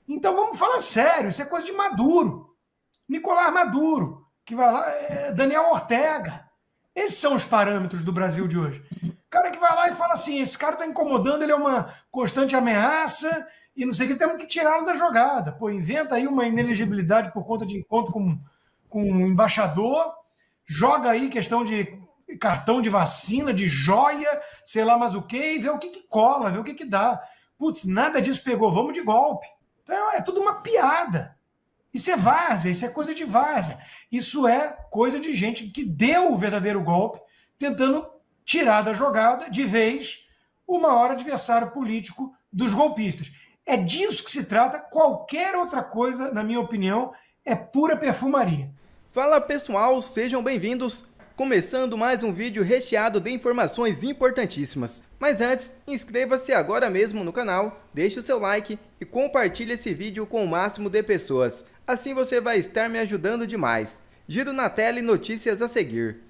Então vamos falar sério, isso é coisa de Maduro. Nicolás Maduro, que vai lá, Daniel Ortega. Esses são os parâmetros do Brasil de hoje. O cara que vai lá e fala assim, esse cara está incomodando, ele é uma constante ameaça e não sei o que, temos que tirá-lo da jogada. Pô, inventa aí uma inelegibilidade por conta de encontro com um embaixador, joga aí questão de cartão de vacina, de joia, sei lá mais o que, e vê o que cola, vê o que dá. Putz, nada disso pegou, vamos de golpe. Então é tudo uma piada. Isso é várzea, isso é coisa de várzea. Isso é coisa de gente que deu o verdadeiro golpe, tentando tirar da jogada, de vez, o maior adversário político dos golpistas. É disso que se trata. Qualquer outra coisa, na minha opinião, é pura perfumaria. Fala pessoal, sejam bem-vindos. Começando mais um vídeo recheado de informações importantíssimas. Mas antes, inscreva-se agora mesmo no canal, deixe o seu like e compartilhe esse vídeo com o máximo de pessoas. Assim você vai estar me ajudando demais. Giro na tela e notícias a seguir.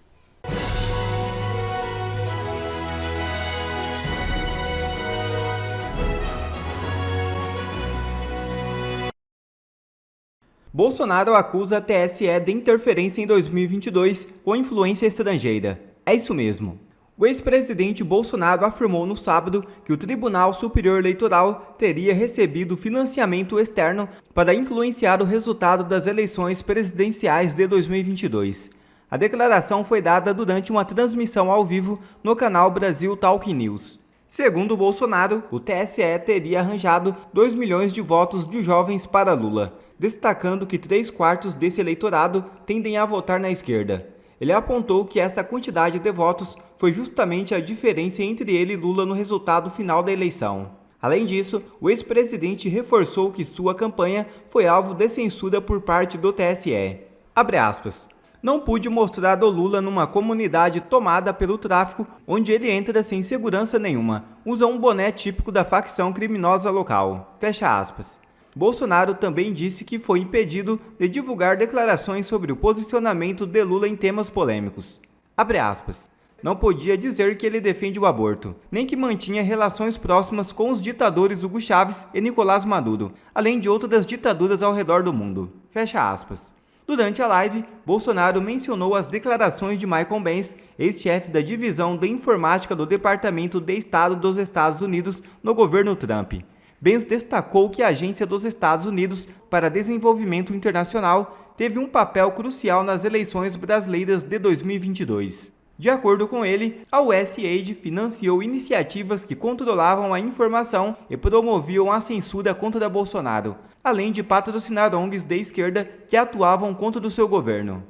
Bolsonaro acusa a TSE de interferência em 2022 com influência estrangeira. É isso mesmo. O ex-presidente Bolsonaro afirmou no sábado que o Tribunal Superior Eleitoral teria recebido financiamento externo para influenciar o resultado das eleições presidenciais de 2022. A declaração foi dada durante uma transmissão ao vivo no canal Brasil Talk News. Segundo Bolsonaro, o TSE teria arranjado 2 milhões de votos de jovens para Lula, destacando que 3/4 desse eleitorado tendem a votar na esquerda. Ele apontou que essa quantidade de votos foi justamente a diferença entre ele e Lula no resultado final da eleição. Além disso, o ex-presidente reforçou que sua campanha foi alvo de censura por parte do TSE. Abre aspas. Não pude mostrar o Lula numa comunidade tomada pelo tráfico, onde ele entra sem segurança nenhuma, usa um boné típico da facção criminosa local. Fecha aspas. Bolsonaro também disse que foi impedido de divulgar declarações sobre o posicionamento de Lula em temas polêmicos. Abre aspas. Não podia dizer que ele defende o aborto, nem que mantinha relações próximas com os ditadores Hugo Chávez e Nicolás Maduro, além de outras ditaduras ao redor do mundo. Fecha aspas. Durante a live, Bolsonaro mencionou as declarações de Michael Benz, ex-chefe da divisão de informática do Departamento de Estado dos Estados Unidos no governo Trump. Benz destacou que a Agência dos Estados Unidos para Desenvolvimento Internacional teve um papel crucial nas eleições brasileiras de 2022. De acordo com ele, a USAID financiou iniciativas que controlavam a informação e promoviam a censura contra Bolsonaro, além de patrocinar ONGs de esquerda que atuavam contra o seu governo.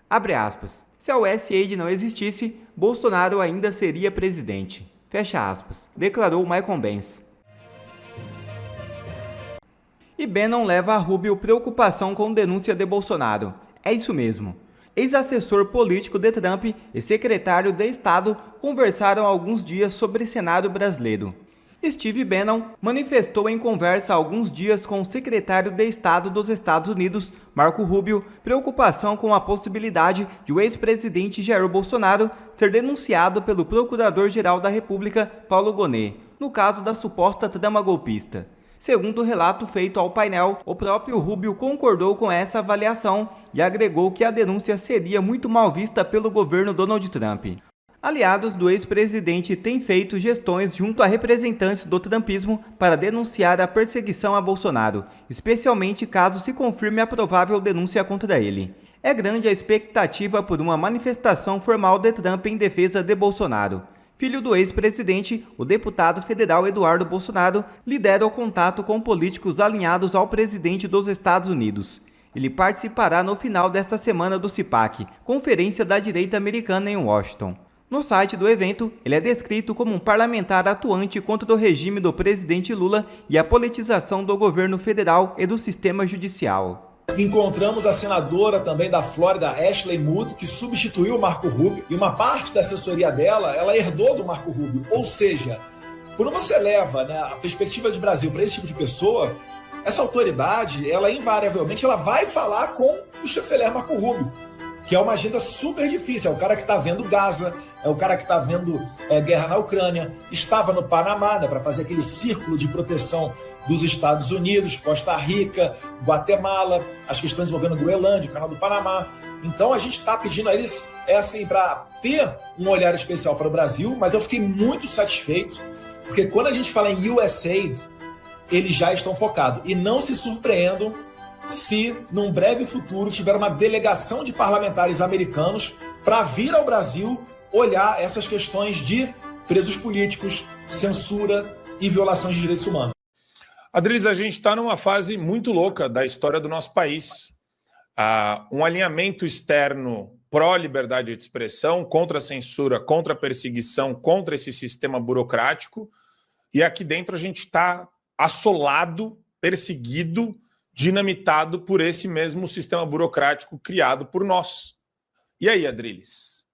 Abre aspas. Se a USAID não existisse, Bolsonaro ainda seria presidente. Fecha aspas. Declarou Michael Benz. E Bannon leva a Rubio preocupação com denúncia de Bolsonaro. É isso mesmo. Ex-assessor político de Trump e secretário de Estado conversaram há alguns dias sobre o cenário brasileiro. Steve Bannon manifestou em conversa há alguns dias com o secretário de Estado dos Estados Unidos, Marco Rubio, preocupação com a possibilidade de o ex-presidente Jair Bolsonaro ser denunciado pelo Procurador-Geral da República, Paulo Gonet, no caso da suposta trama golpista. Segundo o relato feito ao painel, o próprio Rubio concordou com essa avaliação e agregou que a denúncia seria muito mal vista pelo governo Donald Trump. Aliados do ex-presidente têm feito gestões junto a representantes do trumpismo para denunciar a perseguição a Bolsonaro, especialmente caso se confirme a provável denúncia contra ele. É grande a expectativa por uma manifestação formal de Trump em defesa de Bolsonaro. Filho do ex-presidente, o deputado federal Eduardo Bolsonaro lidera o contato com políticos alinhados ao presidente dos Estados Unidos. Ele participará no final desta semana do CPAC, Conferência da Direita Americana em Washington. No site do evento, ele é descrito como um parlamentar atuante contra o regime do presidente Lula e a politização do governo federal e do sistema judicial. Encontramos a senadora também da Flórida, Ashley Moody, que substituiu o Marco Rubio, e uma parte da assessoria dela, ela herdou do Marco Rubio. Ou seja, quando você leva, né, a perspectiva de Brasil para esse tipo de pessoa, essa autoridade, ela invariavelmente ela vai falar com o chanceler Marco Rubio, que é uma agenda super difícil. É o cara que está vendo Gaza, é o cara que está vendo guerra na Ucrânia, estava no Panamá, né, para fazer aquele círculo de proteção dos Estados Unidos, Costa Rica, Guatemala, as questões envolvendo Groenlândia, o Canal do Panamá. Então a gente está pedindo a eles para ter um olhar especial para o Brasil, mas eu fiquei muito satisfeito, porque quando a gente fala em USAID, eles já estão focados. E não se surpreendam se, num breve futuro, tiver uma delegação de parlamentares americanos para vir ao Brasil olhar essas questões de presos políticos, censura e violações de direitos humanos. Adriles, a gente está numa fase muito louca da história do nosso país. Um alinhamento externo pró-liberdade de expressão, contra a censura, contra a perseguição, contra esse sistema burocrático. E aqui dentro a gente está assolado, perseguido, dinamitado por esse mesmo sistema burocrático criado por nós. E aí, Adriles?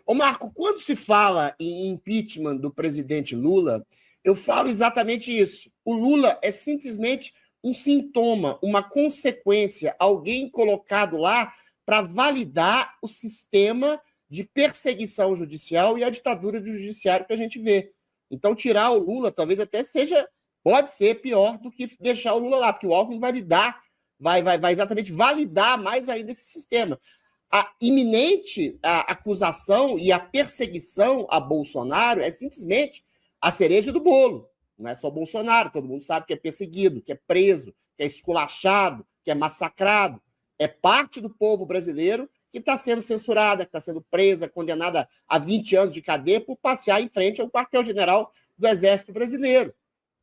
Ô Marco, quando se fala em impeachment do presidente Lula, eu falo exatamente isso. O Lula é simplesmente um sintoma, uma consequência, alguém colocado lá para validar o sistema de perseguição judicial e a ditadura do judiciário que a gente vê. Então, tirar o Lula talvez até pode ser pior do que deixar o Lula lá, porque o Alckmin vai exatamente validar mais ainda esse sistema. A iminente acusação e a perseguição a Bolsonaro é simplesmente a cereja do bolo. Não é só Bolsonaro, todo mundo sabe que é perseguido, que é preso, que é esculachado, que é massacrado. É parte do povo brasileiro que está sendo censurada, que está sendo presa, condenada a 20 anos de cadeia por passear em frente ao quartel-general do Exército Brasileiro.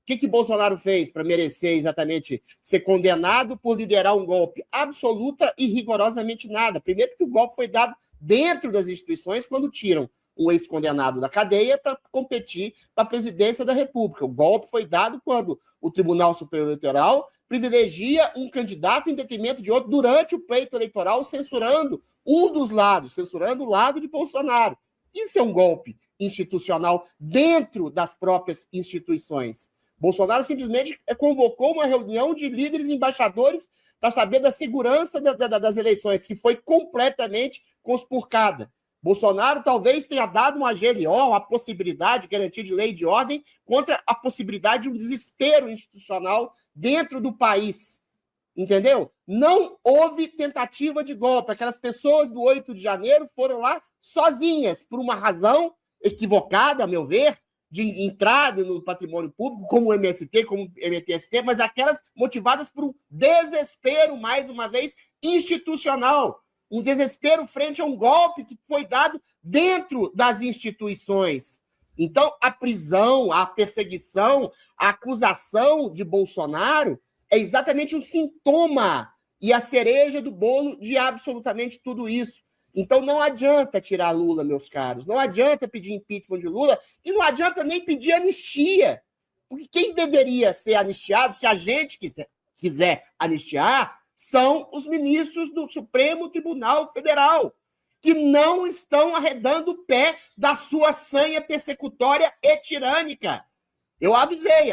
O que Bolsonaro fez para merecer exatamente ser condenado por liderar um golpe? Absoluta e rigorosamente nada. Primeiro porque o golpe foi dado dentro das instituições quando tiram um ex-condenado da cadeia para competir para a presidência da República. O golpe foi dado quando o Tribunal Superior Eleitoral privilegia um candidato em detrimento de outro durante o pleito eleitoral, censurando um dos lados, censurando o lado de Bolsonaro. Isso é um golpe institucional dentro das próprias instituições. Bolsonaro simplesmente convocou uma reunião de líderes e embaixadores para saber da segurança das eleições, que foi completamente conspurcada. Bolsonaro talvez tenha dado uma GLO, uma possibilidade de garantia de lei e de ordem, contra a possibilidade de um desespero institucional dentro do país. Entendeu? Não houve tentativa de golpe. Aquelas pessoas do 8 de janeiro foram lá sozinhas, por uma razão equivocada, a meu ver, de entrada no patrimônio público, como o MST, como o MTST, mas aquelas motivadas por um desespero, mais uma vez, institucional. Um desespero frente a um golpe que foi dado dentro das instituições. Então, a prisão, a perseguição, a acusação de Bolsonaro é exatamente um sintoma e a cereja do bolo de absolutamente tudo isso. Então, não adianta tirar Lula, meus caros. Não adianta pedir impeachment de Lula e não adianta nem pedir anistia. Porque quem deveria ser anistiado, se a gente quiser anistiar, são os ministros do Supremo Tribunal Federal, que não estão arredando o pé da sua sanha persecutória e tirânica. Eu avisei,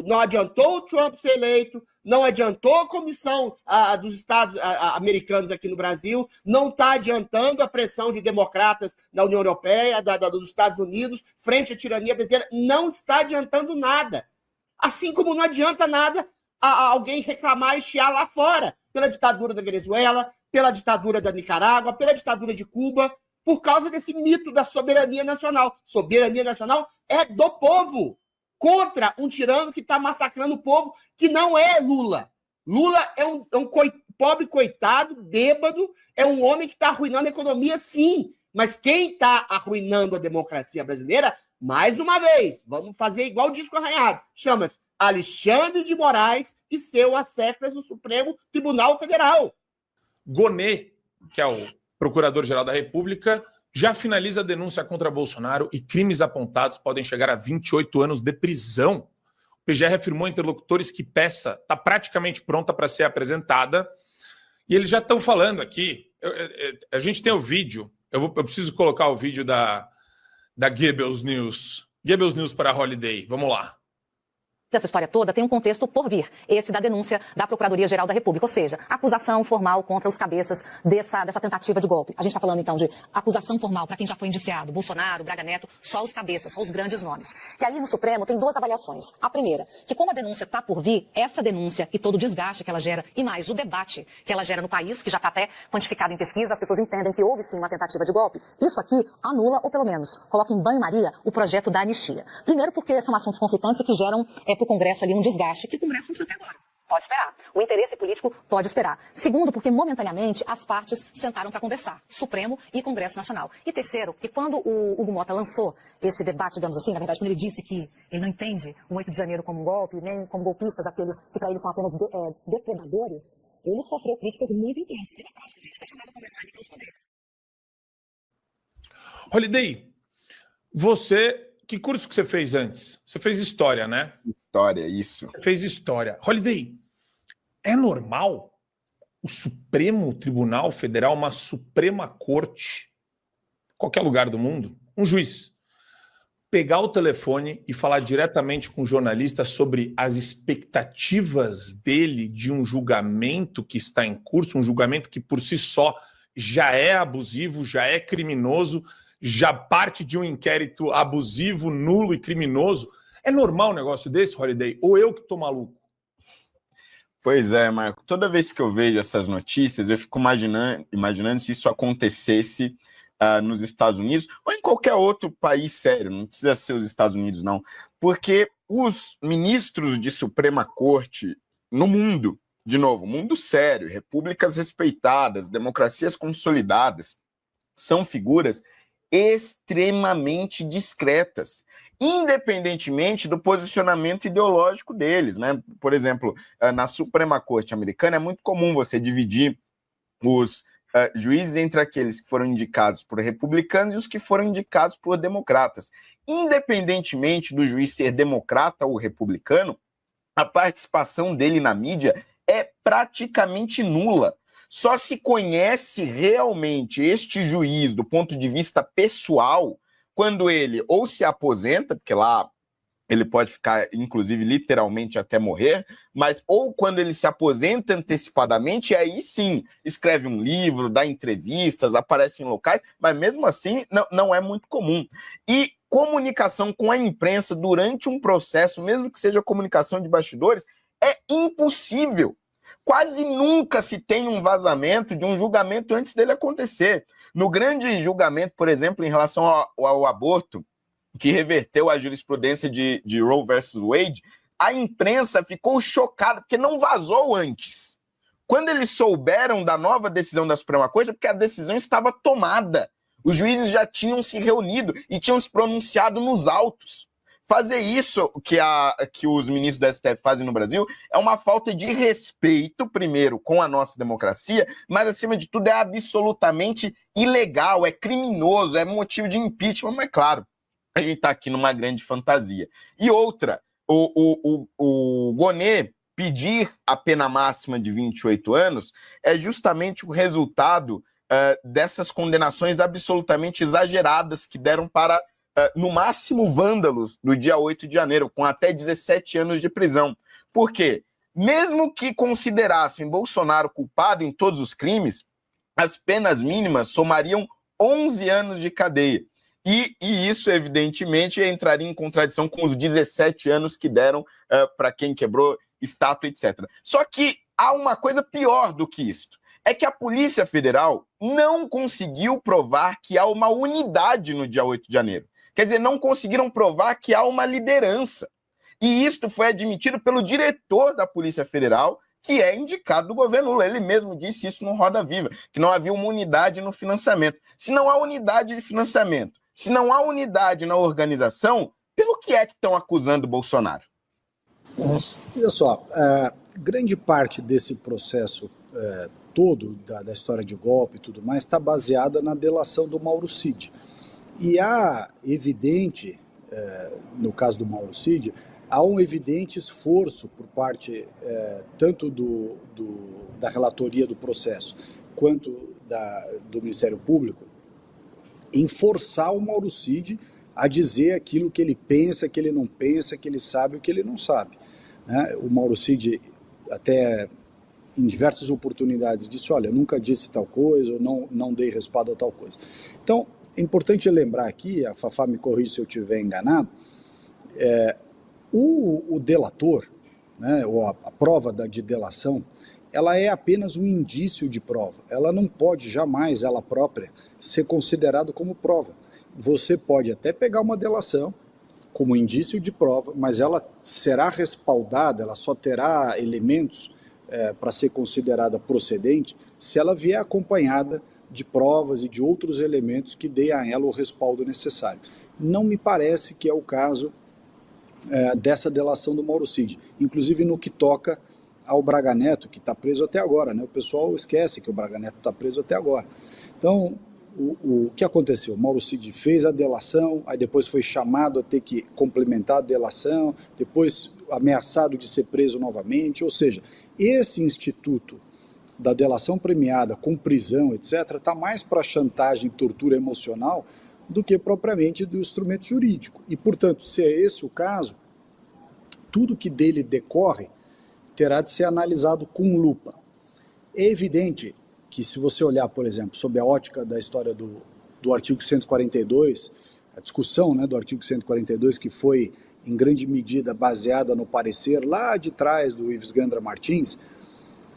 não adiantou o Trump ser eleito, não adiantou a comissão dos Estados americanos aqui no Brasil, não está adiantando a pressão de democratas na União Europeia, dos Estados Unidos, frente à tirania brasileira, não está adiantando nada. Assim como não adianta nada alguém reclamar e chiar lá fora, pela ditadura da Venezuela, pela ditadura da Nicarágua, pela ditadura de Cuba, por causa desse mito da soberania nacional. Soberania nacional é do povo, contra um tirano que está massacrando o povo, que não é Lula. Lula é um pobre coitado, bêbado, é um homem que está arruinando a economia, sim, mas quem está arruinando a democracia brasileira, mais uma vez, vamos fazer igual o disco arranhado, chama-se Alexandre de Moraes e seu asseclas no Supremo Tribunal Federal. Gonê, que é o Procurador-Geral da República, já finaliza a denúncia contra Bolsonaro e crimes apontados podem chegar a 28 anos de prisão. O PGR afirmou a interlocutores que peça está praticamente pronta para ser apresentada e eles já estão falando aqui. A gente tem o vídeo, eu preciso colocar o vídeo da Goebbels News. Goebbels News para a Holiday, vamos lá. dessa história toda tem um contexto por vir, esse da denúncia da Procuradoria-Geral da República, ou seja, acusação formal contra os cabeças dessa tentativa de golpe. A gente está falando, então, de acusação formal para quem já foi indiciado, Bolsonaro, Braga Neto, só os cabeças, só os grandes nomes. Que aí no Supremo tem duas avaliações. A primeira, que como a denúncia está por vir, essa denúncia e todo o desgaste que ela gera, e mais o debate que ela gera no país, que já está até quantificado em pesquisa, as pessoas entendem que houve sim uma tentativa de golpe, isso aqui anula, ou pelo menos coloca em banho-maria, o projeto da anistia. Primeiro porque são assuntos conflitantes que geram para o Congresso ali um desgaste que o Congresso não precisa ter agora. Pode esperar. O interesse político pode esperar. Segundo, porque momentaneamente as partes sentaram para conversar, Supremo e Congresso Nacional. E terceiro, que quando o Hugo Mota lançou esse debate, digamos assim, na verdade, quando ele disse que ele não entende o 8 de janeiro como um golpe, nem como golpistas, aqueles que para ele são apenas depredadores, ele sofreu críticas muito intensas. Ele é prático, gente, foi chamado a conversar entre os poderes. Holiday, que curso que você fez antes? Você fez história, né? História, isso. Você fez história. Holiday, é normal o Supremo Tribunal Federal, uma Suprema Corte, qualquer lugar do mundo, um juiz, pegar o telefone e falar diretamente com o jornalista sobre as expectativas dele de um julgamento que está em curso, um julgamento que por si só já é abusivo, já é criminoso, já parte de um inquérito abusivo, nulo e criminoso. É normal um negócio desse, Holiday? Ou eu que tô maluco? Pois é, Marco. Toda vez que eu vejo essas notícias, eu fico imaginando se isso acontecesse nos Estados Unidos ou em qualquer outro país sério. Não precisa ser os Estados Unidos, não. Porque os ministros de Suprema Corte no mundo, de novo, mundo sério, repúblicas respeitadas, democracias consolidadas, são figuras extremamente discretas, independentemente do posicionamento ideológico deles, né? Por exemplo, na Suprema Corte americana é muito comum você dividir os juízes entre aqueles que foram indicados por republicanos e os que foram indicados por democratas. Independentemente do juiz ser democrata ou republicano, a participação dele na mídia é praticamente nula. Só se conhece realmente este juiz do ponto de vista pessoal quando ele ou se aposenta, porque lá ele pode ficar, inclusive, literalmente até morrer, mas ou quando ele se aposenta antecipadamente, aí sim, escreve um livro, dá entrevistas, aparece em locais, mas mesmo assim não é muito comum. E comunicação com a imprensa durante um processo, mesmo que seja comunicação de bastidores, é impossível. Quase nunca se tem um vazamento de um julgamento antes dele acontecer. No grande julgamento, por exemplo, em relação ao aborto, que reverteu a jurisprudência de Roe versus Wade, a imprensa ficou chocada, porque não vazou antes. Quando eles souberam da nova decisão da Suprema Corte, é porque a decisão estava tomada. Os juízes já tinham se reunido e tinham se pronunciado nos autos. Fazer isso que os ministros do STF fazem no Brasil é uma falta de respeito, primeiro, com a nossa democracia, mas, acima de tudo, é absolutamente ilegal, é criminoso, é motivo de impeachment, mas, claro, a gente está aqui numa grande fantasia. E outra, o Gonê pedir a pena máxima de 28 anos é justamente o resultado dessas condenações absolutamente exageradas que deram para, no máximo, vândalos do dia 8 de janeiro, com até 17 anos de prisão. Por quê? Mesmo que considerassem Bolsonaro culpado em todos os crimes, as penas mínimas somariam 11 anos de cadeia. E isso, evidentemente, entraria em contradição com os 17 anos que deram para quem quebrou estátua, etc. Só que há uma coisa pior do que isso. É que a Polícia Federal não conseguiu provar que há uma unidade no dia 8 de janeiro. Quer dizer, não conseguiram provar que há uma liderança. E isto foi admitido pelo diretor da Polícia Federal, que é indicado do governo Lula. Ele mesmo disse isso no Roda Viva, que não havia uma unidade no financiamento. Se não há unidade de financiamento, se não há unidade na organização, pelo que é que estão acusando o Bolsonaro? Olha só, grande parte desse processo todo, da história de golpe e tudo mais, está baseada na delação do Mauro Cid. E há evidente, no caso do Mauro Cid, há um evidente esforço por parte tanto da relatoria do processo quanto do Ministério Público em forçar o Mauro Cid a dizer aquilo que ele pensa, que ele não pensa, que ele sabe o que ele não sabe. né? O Mauro Cid até em diversas oportunidades disse, olha, nunca disse tal coisa, ou não dei respaldo a tal coisa. Então, é importante lembrar aqui, a Fafá me corrige se eu estiver enganado, o delator, né, ou a prova de delação, ela é apenas um indício de prova. Ela não pode jamais, ela própria, ser considerada como prova. Você pode até pegar uma delação como indício de prova, mas ela será respaldada, ela só terá elementos para ser considerada procedente se ela vier acompanhada de provas e de outros elementos que deem a ela o respaldo necessário. Não me parece que é o caso dessa delação do Mauro Cid, inclusive no que toca ao Braga Neto, que está preso até agora, né? O pessoal esquece que o Braga Neto está preso até agora. Então, o que aconteceu? O Mauro Cid fez a delação, aí depois foi chamado a ter que complementar a delação, depois ameaçado de ser preso novamente, ou seja, esse instituto da delação premiada com prisão, etc., está mais para chantagem e tortura emocional do que propriamente do instrumento jurídico. E, portanto, se é esse o caso, tudo que dele decorre terá de ser analisado com lupa. É evidente que, se você olhar, por exemplo, sob a ótica da história do artigo 142, a discussão, né, do artigo 142, que foi, em grande medida, baseada no parecer lá de trás do Ives Gandra Martins,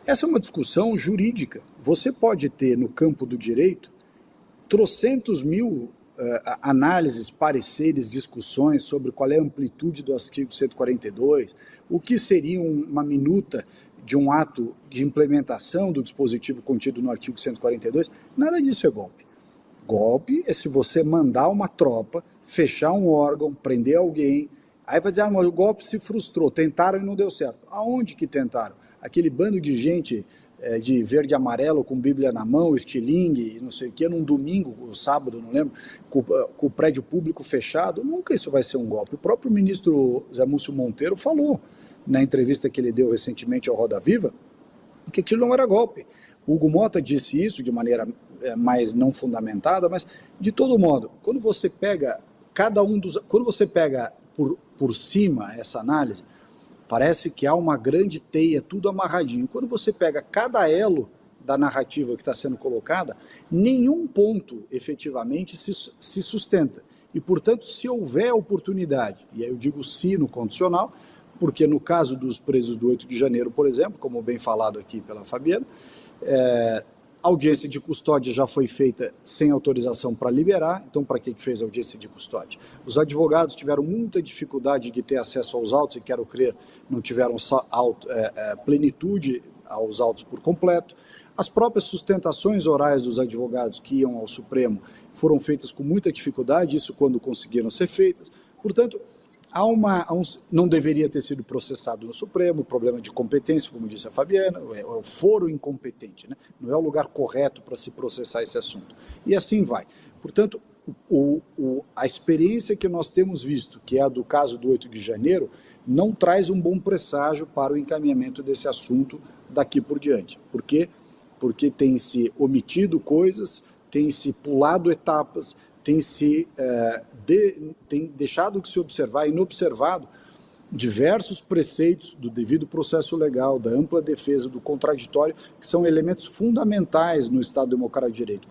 essa é uma discussão jurídica. Você pode ter, no campo do direito, trocentos mil análises, pareceres, discussões sobre qual é a amplitude do artigo 142, o que seria uma minuta de um ato de implementação do dispositivo contido no artigo 142, nada disso é golpe. Golpe é se você mandar uma tropa, fechar um órgão, prender alguém, aí vai dizer, mas o golpe se frustrou, tentaram e não deu certo. Aonde que tentaram? Aquele bando de gente de verde e amarelo com Bíblia na mão, estilingue, não sei o que, num domingo, ou sábado, não lembro, com o prédio público fechado, nunca isso vai ser um golpe. O próprio ministro Zé Múcio Monteiro falou, na entrevista que ele deu recentemente ao Roda Viva, que aquilo não era golpe. O Hugo Mota disse isso de maneira mais não fundamentada, mas, de todo modo, quando você pega quando você pega por cima essa análise, parece que há uma grande teia, tudo amarradinho. Quando você pega cada elo da narrativa que está sendo colocada, nenhum ponto efetivamente se sustenta. E, portanto, se houver oportunidade, e aí eu digo se no condicional, porque no caso dos presos do 8 de janeiro, por exemplo, como bem falado aqui pela Fabiana, a audiência de custódia já foi feita sem autorização para liberar, então para que fez a audiência de custódia? Os advogados tiveram muita dificuldade de ter acesso aos autos e, quero crer, não tiveram plenitude aos autos por completo. As próprias sustentações orais dos advogados que iam ao Supremo foram feitas com muita dificuldade, isso quando conseguiram ser feitas. Portanto, não deveria ter sido processado no Supremo, problema de competência, como disse a Fabiana, é o foro incompetente, né? Não é o lugar correto para se processar esse assunto. E assim vai. Portanto, a experiência que nós temos visto, que é a do caso do 8 de janeiro, não traz um bom presságio para o encaminhamento desse assunto daqui por diante. Por quê? Porque tem se omitido coisas, tem se pulado etapas, tem deixado de se observar, inobservado, diversos preceitos do devido processo legal, da ampla defesa, do contraditório, que são elementos fundamentais no Estado Democrático de Direito.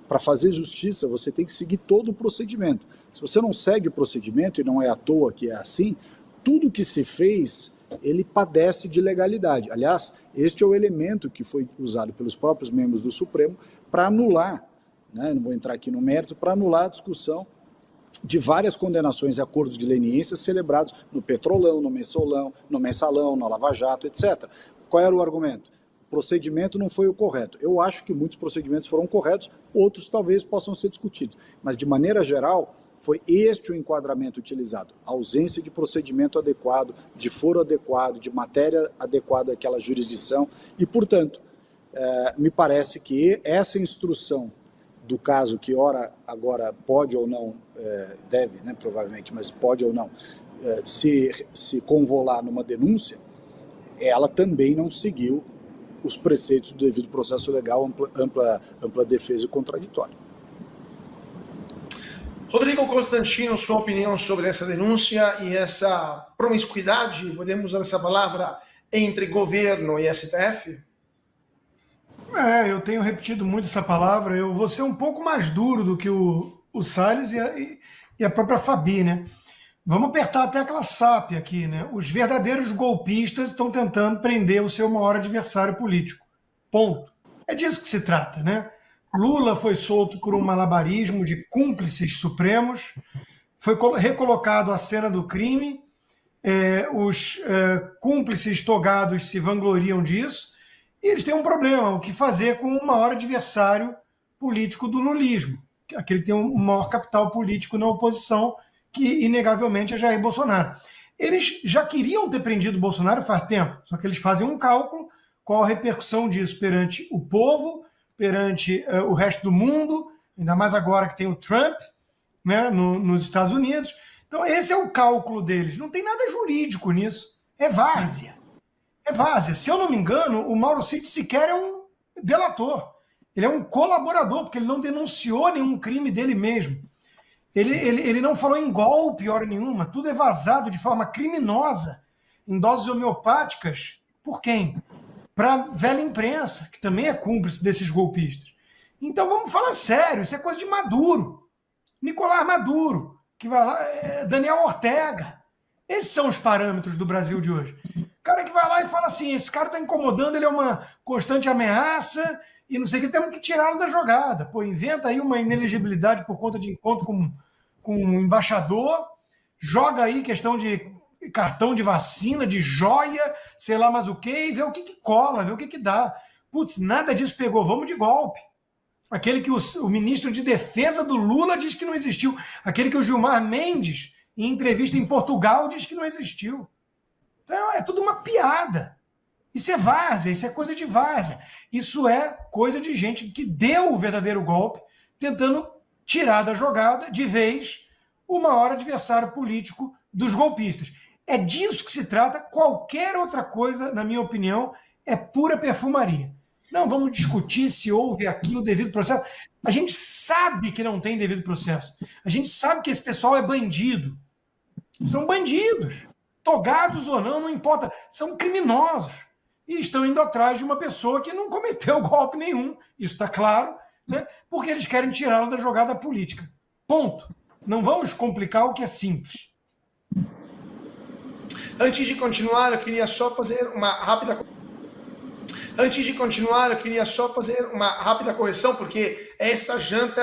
Para fazer justiça, você tem que seguir todo o procedimento. Se você não segue o procedimento, e não é à toa que é assim, tudo que se fez, ele padece de legalidade. Aliás, este é o elemento que foi usado pelos próprios membros do Supremo para anular, né, não vou entrar aqui no mérito, para anular a discussão de várias condenações e acordos de leniência celebrados no Petrolão, no Mensalão, no Lava Jato, etc. Qual era o argumento? O procedimento não foi o correto. Eu acho que muitos procedimentos foram corretos, outros talvez possam ser discutidos. Mas, de maneira geral, foi este o enquadramento utilizado. A ausência de procedimento adequado, de foro adequado, de matéria adequada àquela jurisdição. E, portanto, me parece que essa instrução do caso que ora agora pode ou não, deve, né, provavelmente, mas pode ou não, se convolar numa denúncia, ela também não seguiu os preceitos do devido processo legal, ampla defesa e contraditório. Rodrigo Constantino, sua opinião sobre essa denúncia e essa promiscuidade, podemos usar essa palavra, entre governo e STF? Eu tenho repetido muito essa palavra. Eu vou ser um pouco mais duro do que o Salles e a própria Fabi, né? Vamos apertar até aquela SAP aqui, né? Os verdadeiros golpistas estão tentando prender o seu maior adversário político. Ponto. É disso que se trata, né? Lula foi solto por um malabarismo de cúmplices supremos, foi recolocado à cena do crime, os cúmplices togados se vangloriam disso, e eles têm um problema, o que fazer com o maior adversário político do lulismo, aquele que tem o maior capital político na oposição, que inegavelmente é Jair Bolsonaro. Eles já queriam ter prendido o Bolsonaro faz tempo, só que eles fazem um cálculo, qual a repercussão disso perante o povo, perante o resto do mundo, ainda mais agora que tem o Trump, né, nos Estados Unidos. Então esse é o cálculo deles, não tem nada jurídico nisso, é várzea. É várzea. Se eu não me engano, o Mauro Cid sequer é um delator, ele é um colaborador, porque ele não denunciou nenhum crime dele mesmo. Ele não falou em golpe, hora nenhuma, tudo é vazado de forma criminosa, em doses homeopáticas, por quem? Para a velha imprensa, que também é cúmplice desses golpistas. Então vamos falar sério, isso é coisa de Maduro, Nicolás Maduro, que vai lá, Daniel Ortega. Esses são os parâmetros do Brasil de hoje. O cara que vai lá e fala assim, esse cara está incomodando, ele é uma constante ameaça, e não sei o que, temos que tirá-lo da jogada. Pô, inventa aí uma inelegibilidade por conta de encontro com um embaixador, joga aí questão de cartão de vacina, de joia, sei lá mais o quê, e vê o que cola, vê o que dá. Putz, nada disso pegou, vamos de golpe. Aquele que o ministro de defesa do Lula diz que não existiu. Aquele que o Gilmar Mendes, em entrevista em Portugal, diz que não existiu. Então é tudo uma piada. Isso é várzea, isso é coisa de várzea. Isso é coisa de gente que deu o verdadeiro golpe, tentando tirar da jogada, de vez, o maior adversário político dos golpistas. É disso que se trata. Qualquer outra coisa, na minha opinião, é pura perfumaria. Não vamos discutir se houve aqui o devido processo. A gente sabe que não tem devido processo. A gente sabe que esse pessoal é bandido. São bandidos. Togados ou não, não importa. São criminosos. E estão indo atrás de uma pessoa que não cometeu golpe nenhum. Isso está claro, né? Porque eles querem tirá-lo da jogada política. Ponto. Não vamos complicar o que é simples. Antes de continuar, eu queria só fazer uma rápida correção, porque essa janta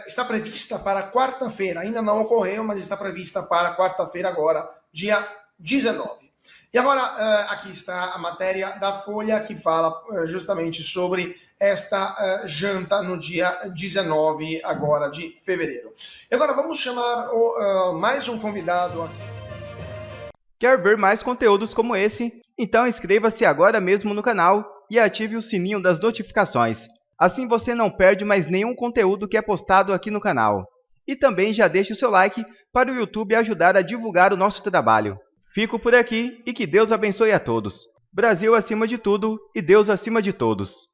está prevista para quarta-feira. Ainda não ocorreu, mas está prevista para quarta-feira agora, dia 19. E agora, aqui está a matéria da Folha, que fala justamente sobre esta janta no dia 19 agora de fevereiro. E agora vamos chamar mais um convidado aqui. Quer ver mais conteúdos como esse? Então inscreva-se agora mesmo no canal e ative o sininho das notificações. Assim você não perde mais nenhum conteúdo que é postado aqui no canal. E também já deixe o seu like para o YouTube ajudar a divulgar o nosso trabalho. Fico por aqui e que Deus abençoe a todos. Brasil acima de tudo e Deus acima de todos.